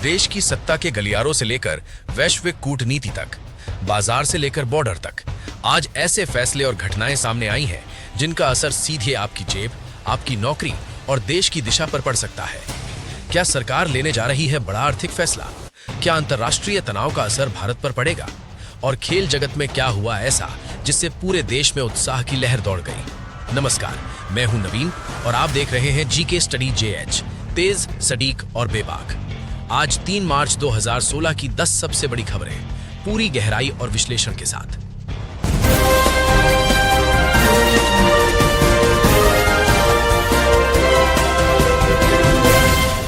देश की सत्ता के गलियारों से लेकर वैश्विक कूटनीति तक, बाजार से लेकर बॉर्डर तक, आज ऐसे फैसले और घटनाएं सामने आई हैं जिनका असर सीधे आपकी जेब, आपकी नौकरी और देश की दिशा पर पड़ सकता है। क्या सरकार लेने जा रही है बड़ा आर्थिक फैसला? क्या अंतर्राष्ट्रीय तनाव का असर भारत पर पड़ेगा? और खेल जगत में क्या हुआ ऐसा जिससे पूरे देश में उत्साह की लहर दौड़ गई? नमस्कार, मैं हूं नवीन और आप देख रहे हैं जीके स्टडी जेएच, तेज, सटीक और बेबाक। आज 3 मार्च 2016 की 10 सबसे बड़ी खबरें पूरी गहराई और विश्लेषण के साथ।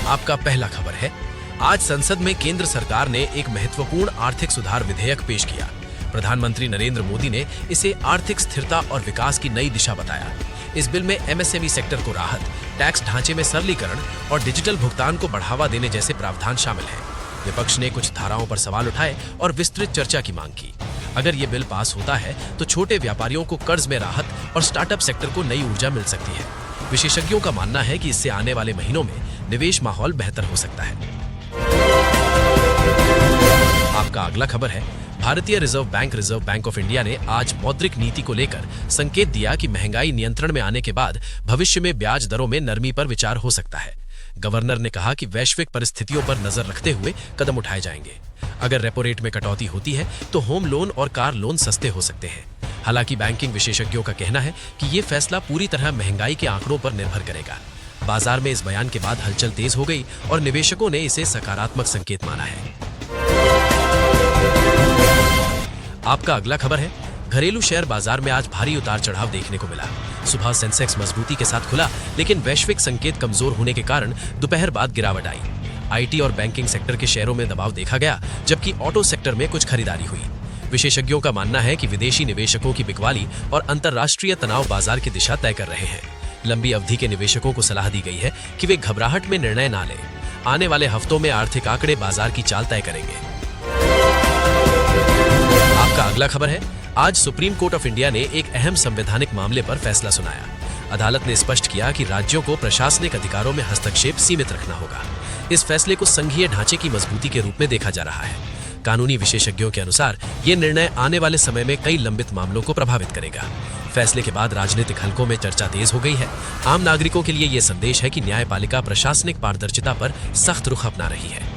आपका पहला खबर है, आज संसद में केंद्र सरकार ने एक महत्वपूर्ण आर्थिक सुधार विधेयक पेश किया। प्रधानमंत्री नरेंद्र मोदी ने इसे आर्थिक स्थिरता और विकास की नई दिशा बताया। इस बिल में एमएसएमई सेक्टर को राहत, टैक्स ढांचे में सरलीकरण और डिजिटल भुगतान को बढ़ावा देने जैसे प्रावधान शामिल हैं। विपक्ष ने कुछ धाराओं पर सवाल उठाए और विस्तृत चर्चा की मांग की। अगर ये बिल पास होता है तो छोटे व्यापारियों को कर्ज में राहत और स्टार्टअप सेक्टर को नई ऊर्जा मिल सकती है। विशेषज्ञों का मानना है कि इससे आने वाले महीनों में निवेश माहौल बेहतर हो सकता है। आपका अगला खबर है, भारतीय रिजर्व बैंक ऑफ इंडिया ने आज मौद्रिक नीति को लेकर संकेत दिया कि महंगाई नियंत्रण में आने के बाद भविष्य में ब्याज दरों में नरमी पर विचार हो सकता है। गवर्नर ने कहा कि वैश्विक परिस्थितियों पर नजर रखते हुए कदम उठाए जाएंगे। अगर रेपो रेट में कटौती होती है तो होम लोन और कार लोन सस्ते हो सकते हैं। हालांकि बैंकिंग विशेषज्ञों का कहना है कि ये फैसला पूरी तरह महंगाई के आंकड़ों पर निर्भर करेगा। बाजार में इस बयान के बाद हलचल तेज हो गई और निवेशकों ने इसे सकारात्मक संकेत माना है। आपका अगला खबर है, घरेलू शेयर बाजार में आज भारी उतार चढ़ाव देखने को मिला। सुबह सेंसेक्स मजबूती के साथ खुला, लेकिन वैश्विक संकेत कमजोर होने के कारण दोपहर बाद गिरावट आई। आईटी और बैंकिंग सेक्टर के शेयरों में दबाव देखा गया, जबकि ऑटो सेक्टर में कुछ खरीदारी हुई। विशेषज्ञों का मानना है कि विदेशी निवेशकों की बिकवाली और अंतर्राष्ट्रीय तनाव बाजार की दिशा तय कर रहे हैं। लंबी अवधि के निवेशकों को सलाह दी गई है कि वे घबराहट में निर्णय ना लें। आने वाले हफ्तों में आर्थिक आंकड़े बाजार की चाल तय करेंगे। आपका अगला खबर है, आज सुप्रीम कोर्ट ऑफ इंडिया ने एक अहम संवैधानिक मामले पर फैसला सुनाया। अदालत ने स्पष्ट किया कि राज्यों को प्रशासनिक अधिकारों में हस्तक्षेप सीमित रखना होगा। इस फैसले को संघीय ढांचे की मजबूती के रूप में देखा जा रहा है। कानूनी विशेषज्ञों के अनुसार ये निर्णय आने वाले समय में कई लंबित मामलों को प्रभावित करेगा। फैसले के बाद राजनीतिक हलकों में चर्चा तेज हो गई है। आम नागरिकों के लिए ये संदेश है कि न्यायपालिका प्रशासनिक पारदर्शिता पर सख्त रुख अपना रही है।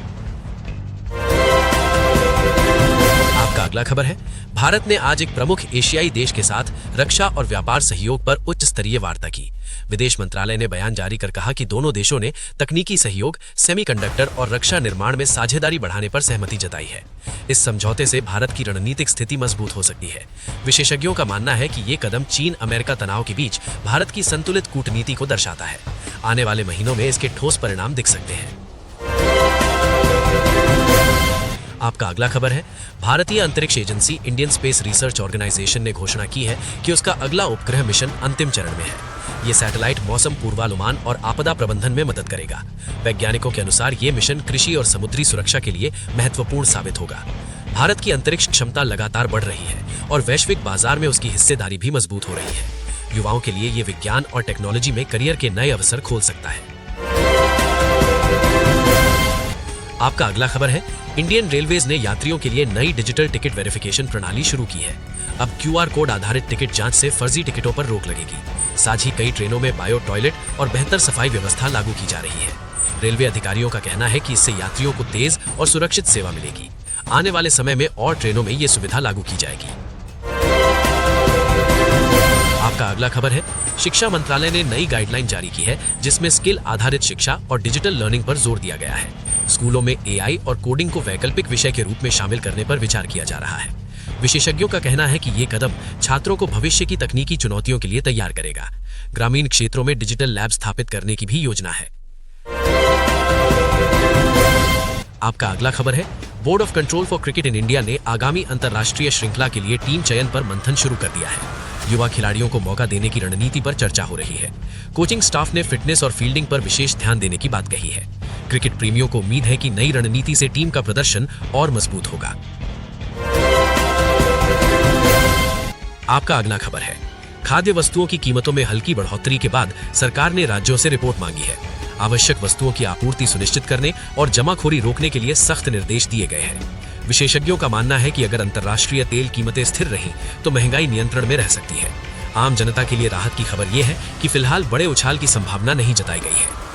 आपका अगला खबर है, भारत ने आज एक प्रमुख एशियाई देश के साथ रक्षा और व्यापार सहयोग पर उच्च स्तरीय वार्ता की। विदेश मंत्रालय ने बयान जारी कर कहा कि दोनों देशों ने तकनीकी सहयोग, सेमीकंडक्टर और रक्षा निर्माण में साझेदारी बढ़ाने पर सहमति जताई है। इस समझौते से भारत की रणनीतिक स्थिति मजबूत हो सकती है। विशेषज्ञों का मानना है कि ये कदम चीन अमेरिका तनाव के बीच भारत की संतुलित कूटनीति को दर्शाता है। आने वाले महीनों में इसके ठोस परिणाम दिख सकते हैं। आपका अगला खबर है, भारतीय अंतरिक्ष agency Indian Space Research Organisation ने घोषणा की है कि उसका अगला उपग्रह मिशन अंतिम चरण में है। ये सैटेलाइट मौसम पूर्वानुमान और आपदा प्रबंधन में मदद करेगा। वैज्ञानिकों के अनुसार ये मिशन कृषि और समुद्री सुरक्षा के लिए महत्वपूर्ण साबित होगा। भारत की अंतरिक्ष क्षमता लगातार बढ़ रही है और वैश्विक बाजार में उसकी हिस्सेदारी भी मजबूत हो रही है। युवाओं के लिए ये विज्ञान और टेक्नोलॉजी में करियर के नए अवसर खोल सकता है। आपका अगला खबर है, इंडियन रेलवेज ने यात्रियों के लिए नई डिजिटल टिकट वेरिफिकेशन प्रणाली शुरू की है। अब क्यूआर कोड आधारित टिकट जांच से फर्जी टिकटों पर रोक लगेगी। साथ ही कई ट्रेनों में बायो टॉयलेट और बेहतर सफाई व्यवस्था लागू की जा रही है। रेलवे अधिकारियों का कहना है कि इससे यात्रियों को तेज और सुरक्षित सेवा मिलेगी। आने वाले समय में और ट्रेनों में ये सुविधा लागू की जाएगी। आपका अगला खबर है, शिक्षा मंत्रालय ने नई गाइडलाइन जारी की है जिसमें स्किल आधारित शिक्षा और डिजिटल लर्निंग पर जोर दिया गया है। स्कूलों में एआई और कोडिंग को वैकल्पिक विषय के रूप में शामिल करने पर विचार किया जा रहा है। विशेषज्ञों का कहना है कि ये कदम छात्रों को भविष्य की तकनीकी चुनौतियों के लिए तैयार करेगा। ग्रामीण क्षेत्रों में डिजिटल लैब स्थापित करने की भी योजना है। आपका अगला खबर है, board of control for cricket in India ने आगामी अंतर्राष्ट्रीय श्रृंखला के लिए टीम चयन पर मंथन शुरू कर दिया है। युवा खिलाड़ियों को मौका देने की रणनीति पर चर्चा हो रही है। कोचिंग स्टाफ ने फिटनेस और फील्डिंग पर विशेष ध्यान देने की बात कही है। क्रिकेट प्रेमियों को उम्मीद है कि नई रणनीति से टीम का प्रदर्शन और मजबूत होगा। आपका अगला खबर है, खाद्य वस्तुओं की कीमतों में हल्की बढ़ोतरी के बाद सरकार ने राज्यों से रिपोर्ट मांगी है। आवश्यक वस्तुओं की आपूर्ति सुनिश्चित करने और जमाखोरी रोकने के लिए सख्त निर्देश दिए गए हैं। विशेषज्ञों का मानना है कि अगर अंतर्राष्ट्रीय तेल कीमतें स्थिर रहीं तो महंगाई नियंत्रण में रह सकती है। आम जनता के लिए राहत की खबर यह है कि फिलहाल बड़े उछाल की संभावना नहीं जताई गई है।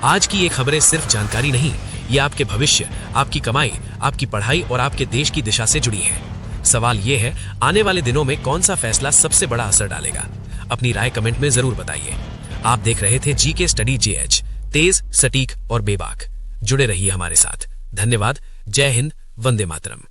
आज की ये खबरें सिर्फ जानकारी नहीं, ये आपके भविष्य, आपकी कमाई, आपकी पढ़ाई और आपके देश की दिशा से जुड़ी हैं। सवाल ये है, आने वाले दिनों में कौन सा फैसला सबसे बड़ा असर डालेगा? अपनी राय कमेंट में जरूर बताइए। आप देख रहे थे जीके स्टडी जेएच, तेज, सटीक और बेबाक। जुड़े रहिए हमारे साथ। धन्यवाद। जय हिंद। वंदे मातरम।